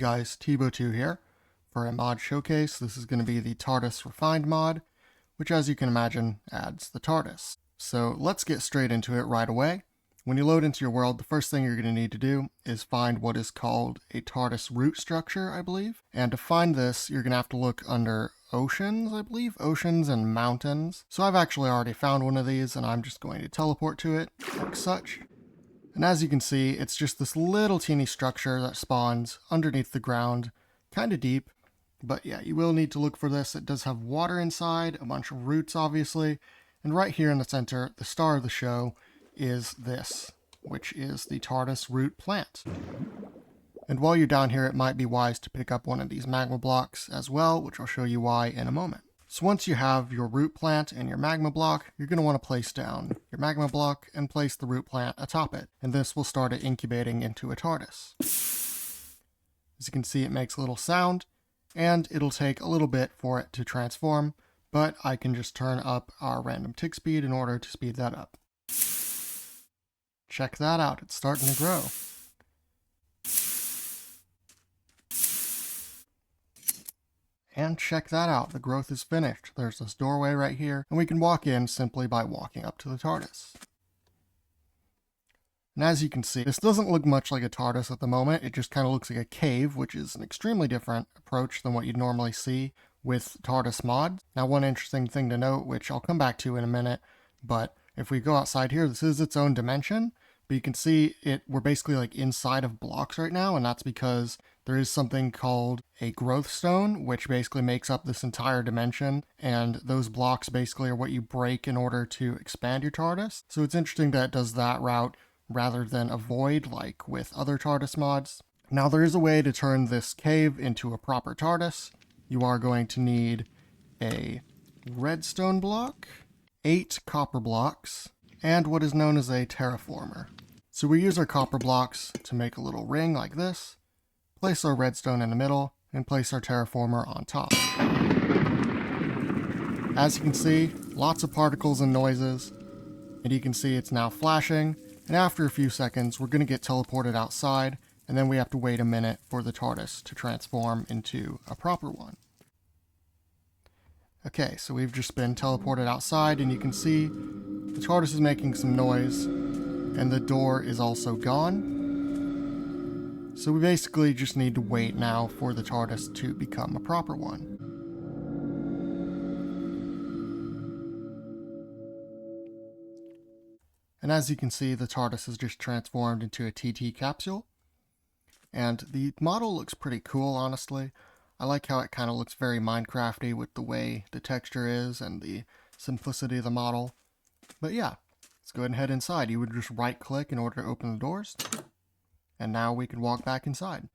guys, Tbo2 here for a mod showcase. This is going to be the TARDIS Refined mod, which as you can imagine adds the TARDIS. So let's get straight into it right away. When you load into your world, the first thing you're going to need to do is find what is called a TARDIS root structure, I believe. And to find this, you're going to have to look under oceans, I believe, oceans and mountains. So I've actually already found one of these and I'm just going to teleport to it like such. And as you can see, it's just this little teeny structure that spawns underneath the ground, kind of deep. But yeah, you will need to look for this. It does have water inside, a bunch of roots obviously, and right here in the center, the star of the show, is this, which is the TARDIS root plant. And while you're down here, it might be wise to pick up one of these magma blocks as well, which I'll show you why in a moment. So once you have your root plant and your magma block, you're going to want to place down your magma block and place the root plant atop it. And this will start it incubating into a TARDIS. As you can see, it makes a little sound, and it'll take a little bit for it to transform, but I can just turn up our random tick speed in order to speed that up. Check that out, it's starting to grow. And check that out, the growth is finished. There's this doorway right here, and we can walk in simply by walking up to the TARDIS. And as you can see, this doesn't look much like a TARDIS at the moment. It just kind of looks like a cave, which is an extremely different approach than what you'd normally see with TARDIS mods. Now, one interesting thing to note, which I'll come back to in a minute, but if we go outside here, this is its own dimension. But you can see we're basically like inside of blocks right now, and that's because there is something called a growth stone, which basically makes up this entire dimension, and those blocks basically are what you break in order to expand your TARDIS. So it's interesting that it does that route rather than a void like with other TARDIS mods. Now there is a way to turn this cave into a proper TARDIS. You are going to need a redstone block, 8 copper blocks, and what is known as a terraformer. So we use our copper blocks to make a little ring like this, place our redstone in the middle, and place our terraformer on top. As you can see, lots of particles and noises, and you can see it's now flashing, and after a few seconds we're going to get teleported outside, and then we have to wait a minute for the TARDIS to transform into a proper one. Okay, so we've just been teleported outside, and you can see the TARDIS is making some noise, and the door is also gone. So we basically just need to wait now for the TARDIS to become a proper one. And as you can see, the TARDIS has just transformed into a TT capsule. And the model looks pretty cool, honestly. I like how it kind of looks very Minecrafty with the way the texture is and the simplicity of the model. But yeah, let's go ahead and head inside. You would just right click in order to open the doors. And now we can walk back inside.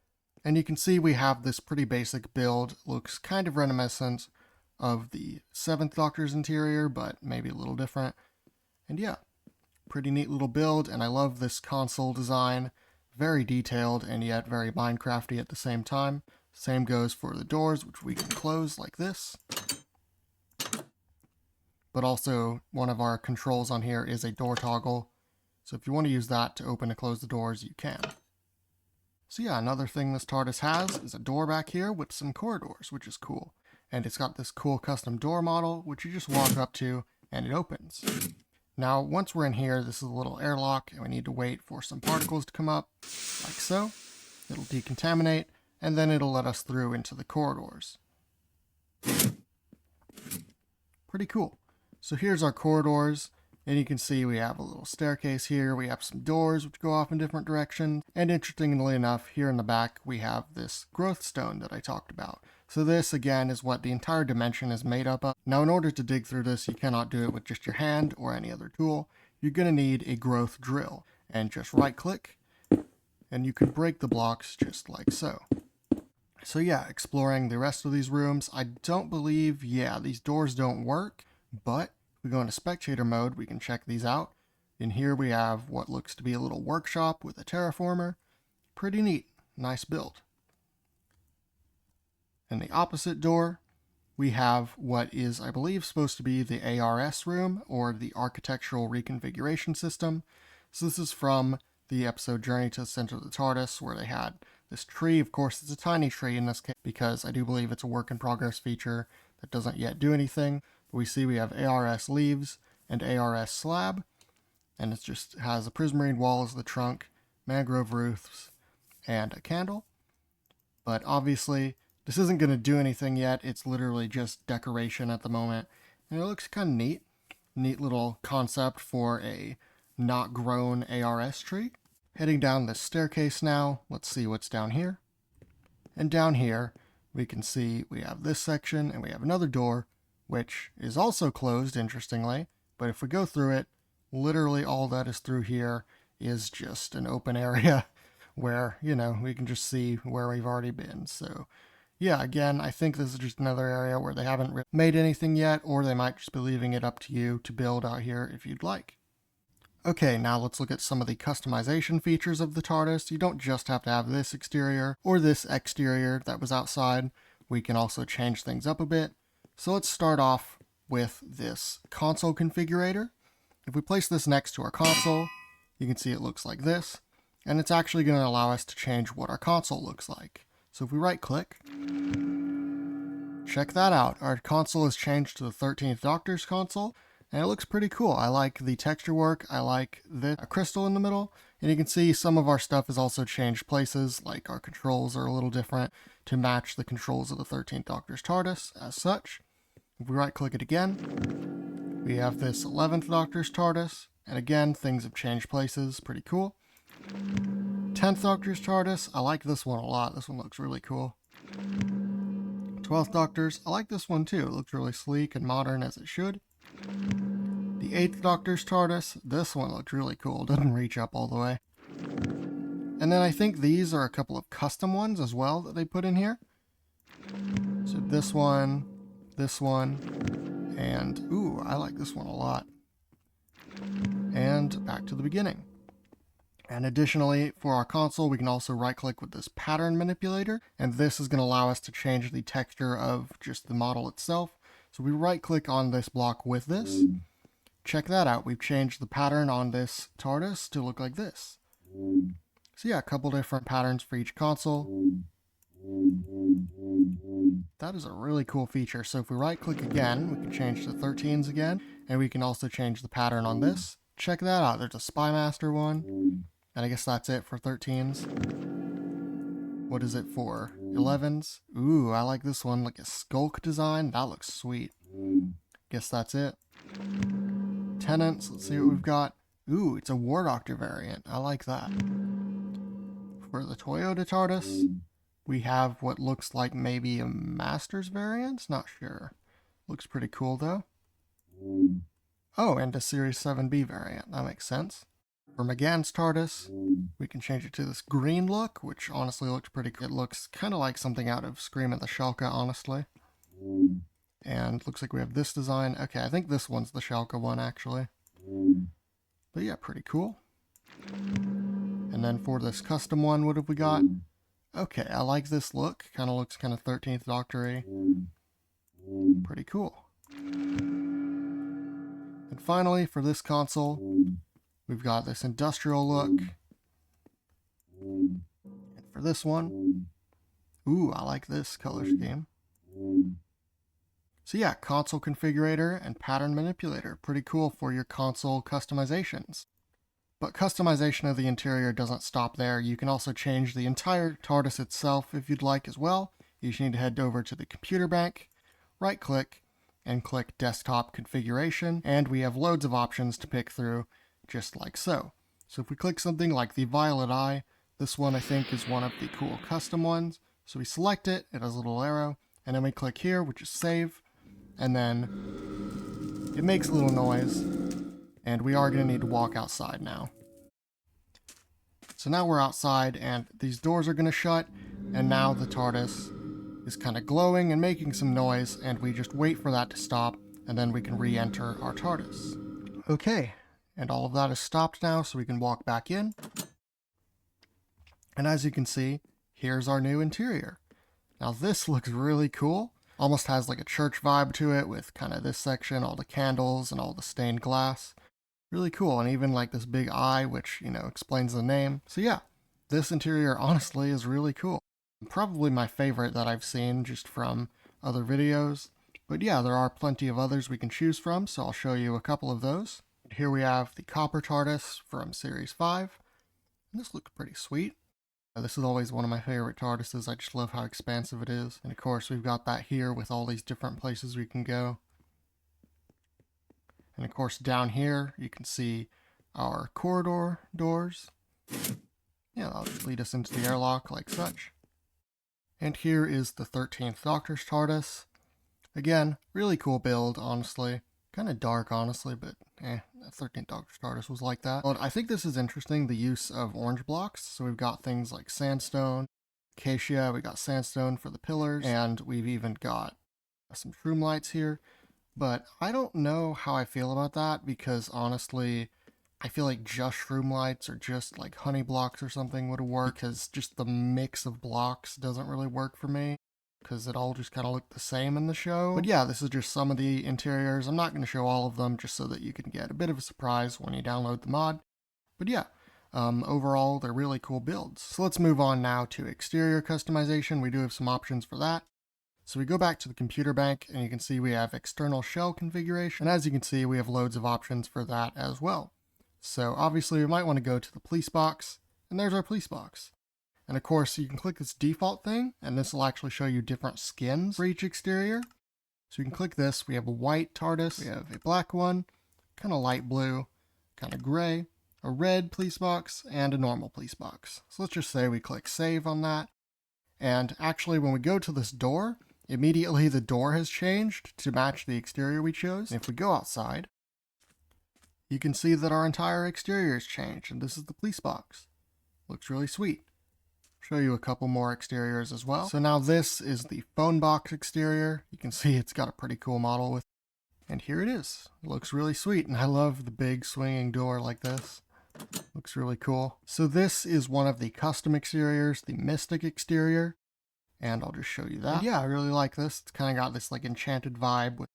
And you can see we have this pretty basic build. Looks kind of reminiscent of the 7th Doctor's interior, but maybe a little different. And yeah, pretty neat little build, and I love this console design. Very detailed and yet very Minecrafty at the same time. Same goes for the doors, which we can close like this. But also, one of our controls on here is a door toggle. So if you want to use that to open and close the doors, you can. So yeah, another thing this TARDIS has is a door back here with some corridors, which is cool. And it's got this cool custom door model, which you just walk up to and it opens. Now, once we're in here, this is a little airlock, and we need to wait for some particles to come up, like so. It'll decontaminate, and then it'll let us through into the corridors. Pretty cool. So here's our corridors, and you can see we have a little staircase here, we have some doors which go off in different directions, and interestingly enough, here in the back we have this growth stone that I talked about. So this, again, is what the entire dimension is made up of. Now, in order to dig through this, you cannot do it with just your hand or any other tool. You're going to need a growth drill, and just right-click, and you can break the blocks just like so. So yeah, exploring the rest of these rooms, I don't believe, yeah, these doors don't work, but if we go into spectator mode, we can check these out. In here we have what looks to be a little workshop with a terraformer. Pretty neat, nice build. In the opposite door, we have what is, I believe, supposed to be the ARS room, or the Architectural Reconfiguration System. So this is from the episode Journey to the Center of the TARDIS, where they had This tree, of course, it's a tiny tree in this case because I do believe it's a work in progress feature that doesn't yet do anything. But we see we have ARS leaves and ARS slab, and it just has a prismarine wall as the trunk, mangrove roofs, and a candle. But obviously, this isn't going to do anything yet. It's literally just decoration at the moment. And it looks kind of neat. Neat little concept for a not grown ARS tree. Heading down this staircase now, let's see what's down here. And down here, we can see we have this section and we have another door, which is also closed, interestingly. But if we go through it, literally all that is through here is just an open area where, you know, we can just see where we've already been. So yeah, again, I think this is just another area where they haven't really made anything yet, or they might just be leaving it up to you to build out here if you'd like. Okay, now let's look at some of the customization features of the TARDIS. You don't just have to have this exterior or this exterior that was outside. We can also change things up a bit. So let's start off with this console configurator. If we place this next to our console, you can see it looks like this, and it's actually going to allow us to change what our console looks like. So if we right click, check that out. Our console is changed to the 13th Doctor's console, and it looks pretty cool. I like the texture work. I like the crystal in the middle, and you can see some of our stuff is also changed places, like our controls are a little different to match the controls of the 13th Doctor's TARDIS as such. If we right click it again, we have this 11th Doctor's TARDIS, and again, things have changed places. Pretty cool. 10th Doctor's TARDIS, I like this one a lot. This one looks really cool. 12th Doctor's, I like this one too. It looks really sleek and modern as it should. The 8th Doctor's TARDIS, this one looks really cool. Doesn't reach up all the way. And then I think these are a couple of custom ones as well that they put in here. So this one, and ooh, I like this one a lot. And back to the beginning. And additionally, for our console, we can also right-click with this pattern manipulator, and this is going to allow us to change the texture of just the model itself. So we right-click on this block with this. Check that out. We've changed the pattern on this TARDIS to look like this. So yeah, a couple different patterns for each console. That is a really cool feature. So if we right-click again, we can change to 13s again, and we can also change the pattern on this. Check that out. There's a Spy Master one. And I guess that's it for 13s. What is it for 11s? Ooh, I like this one, like a skulk design. That looks sweet. Guess that's it. Tenants, let's see what we've got. Ooh, it's a War Doctor variant. I like that. For the Toyota TARDIS, we have what looks like maybe a Masters variant? Not sure. Looks pretty cool though. Oh, and a Series 7B variant. That makes sense. For McGann's TARDIS, we can change it to this green look, which honestly looks pretty cool. It looks kind of like something out of Scream at the Shalka, honestly. And looks like we have this design. Okay, I think this one's the Shalka one, actually. But yeah, pretty cool. And then for this custom one, what have we got? Okay, I like this look. Kind of looks kind of 13th Doctor-y. Pretty cool. And finally, for this console, we've got this industrial look. And for this one, ooh, I like this color scheme. So yeah, console configurator and pattern manipulator. Pretty cool for your console customizations. But customization of the interior doesn't stop there. You can also change the entire TARDIS itself if you'd like as well. You just need to head over to the computer bank, right click, and click desktop configuration. And we have loads of options to pick through, just like so. So if we click something like the Violet Eye, this one I think is one of the cool custom ones. So we select it, it has a little arrow, and then we click here, which is save, and then it makes a little noise, and we are going to need to walk outside now. So now we're outside, and these doors are going to shut, and now the TARDIS is kind of glowing and making some noise, and we just wait for that to stop, and then we can re-enter our TARDIS. Okay. And all of that is stopped now, so we can walk back in. And as you can see, here's our new interior. Now this looks really cool. Almost has like a church vibe to it with kind of this section, all the candles and all the stained glass. Really cool, and even like this big eye, which, you know, explains the name. So yeah, This interior honestly is really cool. Probably my favorite that I've seen just from other videos. But yeah, there are plenty of others we can choose from, so I'll show you a couple of those. Here we have the Copper TARDIS from Series 5. And this looks pretty sweet. This is always one of my favorite TARDISes. I just love how expansive it is. And of course, we've got that here with all these different places we can go. And of course, down here, you can see our corridor doors. Yeah, that'll just lead us into the airlock like such. And here is the 13th Doctor's TARDIS. Again, really cool build, honestly. Kind of dark, honestly, but the 13th Doctor's TARDIS was like that. But I think this is interesting, the use of orange blocks. So we've got things like sandstone, acacia, we got sandstone for the pillars, and we've even got some shroom lights here. But I don't know how I feel about that, because honestly, I feel like just shroom lights or just like honey blocks or something would work, because just the mix of blocks doesn't really work for me, because it all just kind of looked the same in the show. But yeah, this is just some of the interiors. I'm not going to show all of them, just so that you can get a bit of a surprise when you download the mod. But yeah, overall, they're really cool builds. So let's move on now to exterior customization. We do have some options for that. So we go back to the computer bank, and you can see we have external shell configuration. And as you can see, we have loads of options for that as well. So obviously we might want to go to the police box, and there's our police box. And of course you can click this default thing, and this will actually show you different skins for each exterior. So you can click this. We have a white TARDIS, we have a black one, kind of light blue, kind of gray, a red police box, and a normal police box. So let's just say we click save on that. And actually when we go to this door, immediately the door has changed to match the exterior we chose. And if we go outside, you can see that our entire exterior has changed, and this is the police box. Looks really sweet. Show you a couple more exteriors as well. So now this is the phone box exterior. You can see it's got a pretty cool model with, and here it is. It looks really sweet, and I love the big swinging door like this. Looks really cool. So this is one of the custom exteriors, the Mystic exterior, and I'll just show you that. And yeah, I really like this. It's kind of got this like enchanted vibe,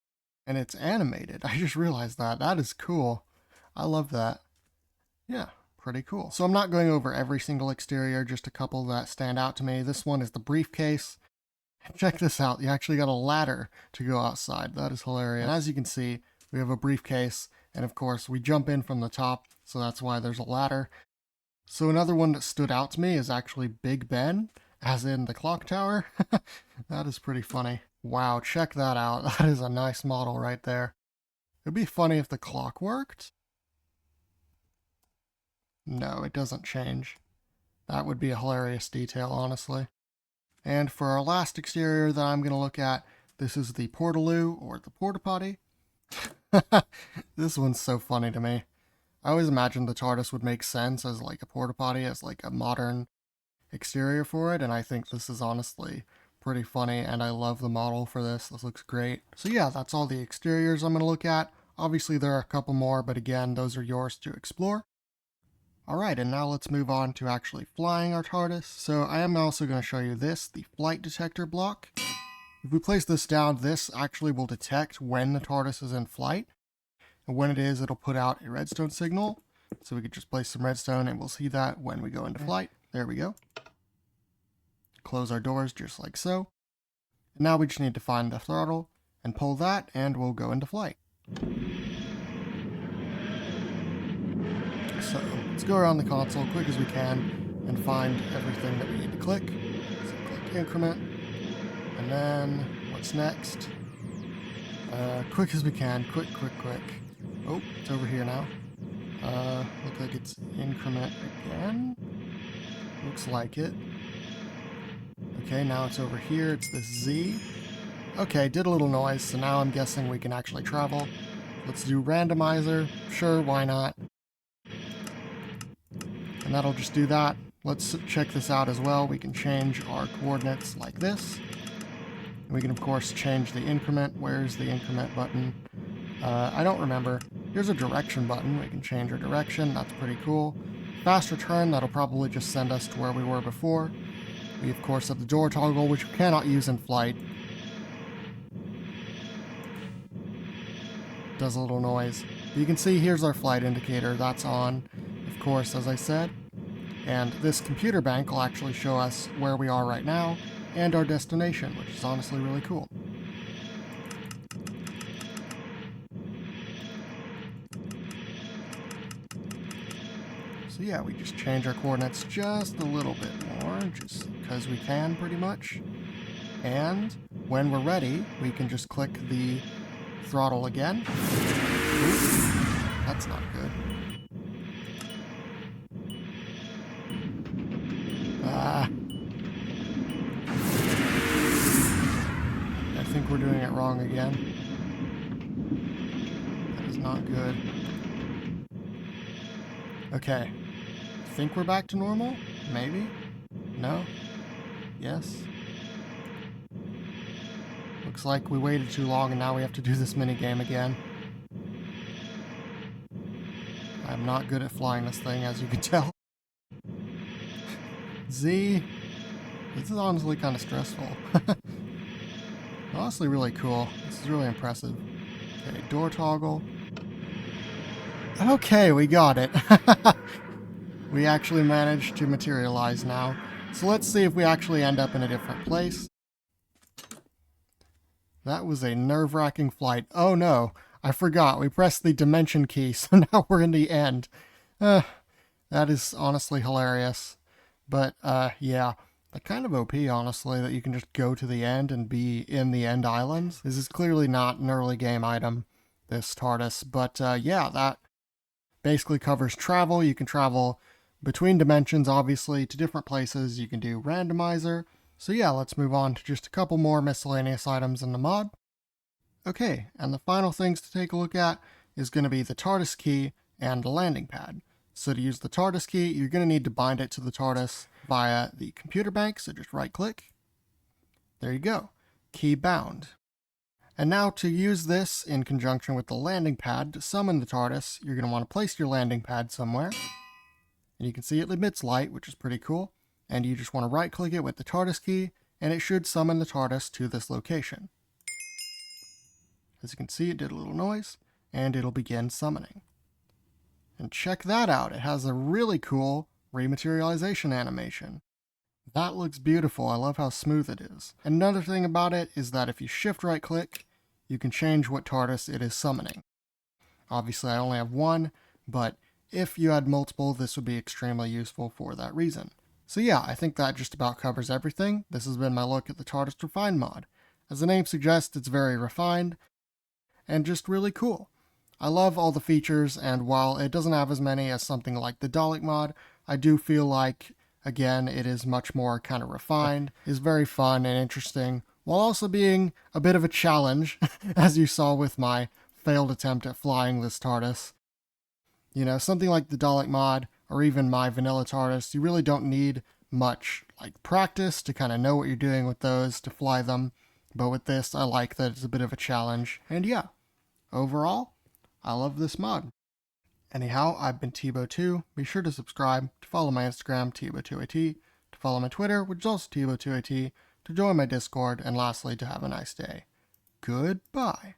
and it's animated. I just realized that. That is cool. I love that. Yeah, pretty cool. So I'm not going over every single exterior, just a couple that stand out to me. This one is the briefcase. Check this out. You actually got a ladder to go outside. That is hilarious. And as you can see, we have a briefcase, and of course we jump in from the top, so that's why there's a ladder. So another one that stood out to me is actually Big Ben, as in the clock tower. That is pretty funny. Wow, check that out. That is a nice model right there. It'd be funny if the clock worked. No, it doesn't change. That would be a hilarious detail, honestly. And for our last exterior that I'm going to look at, this is the Portaloo, or the Porta Potty. This one's so funny to me. I always imagined the TARDIS would make sense as like a Porta Potty, as like a modern exterior for it, and I think this is honestly pretty funny, and I love the model for this. This looks great. So yeah, that's all the exteriors I'm going to look at. Obviously there are a couple more, but again, those are yours to explore. Alright, and now let's move on to actually flying our TARDIS. So I am also going to show you this, the flight detector block. If we place this down, this actually will detect when the TARDIS is in flight. And when it is, it'll put out a redstone signal. So we could just place some redstone and we'll see that when we go into flight. There we go. Close our doors just like so. And now we just need to find the throttle and pull that, and we'll go into flight. So let's go around the console quick as we can and find everything that we need to click. So click increment, and then what's next? Quick as we can, quick. Oh, it's over here now. Looks like it's increment again. Looks like it. Okay, now it's over here, it's this Z. Okay, did a little noise, so now I'm guessing we can actually travel. Let's do randomizer, sure, why not? And that'll just do that. Let's check this out as well. We can change our coordinates like this. And we can of course change the increment. Where's the increment button? I don't remember. Here's a direction button. We can change our direction. That's pretty cool. Fast return, that'll probably just send us to where we were before. We of course have the door toggle, which we cannot use in flight. Does a little noise. But you can see here's our flight indicator. That's on, of course, as I said. And this computer bank will actually show us where we are right now and our destination, which is honestly really cool. So yeah, we just change our coordinates just a little bit more, just because we can pretty much. And when we're ready, we can just click the throttle again. Oops, that's not good. I think we're doing it wrong again. That is not good. Okay. I think we're back to normal? Maybe? No? Yes? Looks like we waited too long and now we have to do this mini game again. I'm not good at flying this thing, as you can tell. Z. This is honestly kind of stressful. Honestly really cool. This is really impressive. Okay, door toggle. Okay, we got it. We actually managed to materialize now. So let's see if we actually end up in a different place. That was a nerve-wracking flight. Oh no, I forgot. We pressed the dimension key, so now we're in the end. That is honestly hilarious. But, yeah. Kind of OP, honestly, that you can just go to the end and be in the end islands. This is clearly not an early game item, this TARDIS. But, yeah, that basically covers travel. You can travel between dimensions, obviously, to different places. You can do randomizer. So yeah, let's move on to just a couple more miscellaneous items in the mod. Okay, and the final things to take a look at is going to be the TARDIS key and the landing pad. So to use the TARDIS key, you're going to need to bind it to the TARDIS via the computer bank, so just right click. There you go, key bound. And now to use this in conjunction with the landing pad to summon the TARDIS, you're going to want to place your landing pad somewhere. And you can see it emits light, which is pretty cool. And you just want to right click it with the TARDIS key, and it should summon the TARDIS to this location. As you can see, it did a little noise, and it'll begin summoning. And check that out, it has a really cool rematerialization animation. That looks beautiful, I love how smooth it is. And another thing about it is that if you shift right click, you can change what TARDIS it is summoning. Obviously I only have one, but if you had multiple, this would be extremely useful for that reason. So yeah, I think that just about covers everything. This has been my look at the TARDIS Refined mod. As the name suggests, it's very refined, and just really cool. I love all the features, and while it doesn't have as many as something like the Dalek mod, I do feel like, again, it is much more kind of refined, is very fun and interesting, while also being a bit of a challenge, as you saw with my failed attempt at flying this TARDIS. You know, something like the Dalek mod, or even my vanilla TARDIS, you really don't need much like practice to kind of know what you're doing with those to fly them. But with this, I like that it's a bit of a challenge. And yeah, overall, I love this mod. Anyhow, I've been Tbo2. Be sure to subscribe, to follow my Instagram, Tbo2at, to follow my Twitter, which is also Tbo2at, to join my Discord, and lastly, to have a nice day. Goodbye.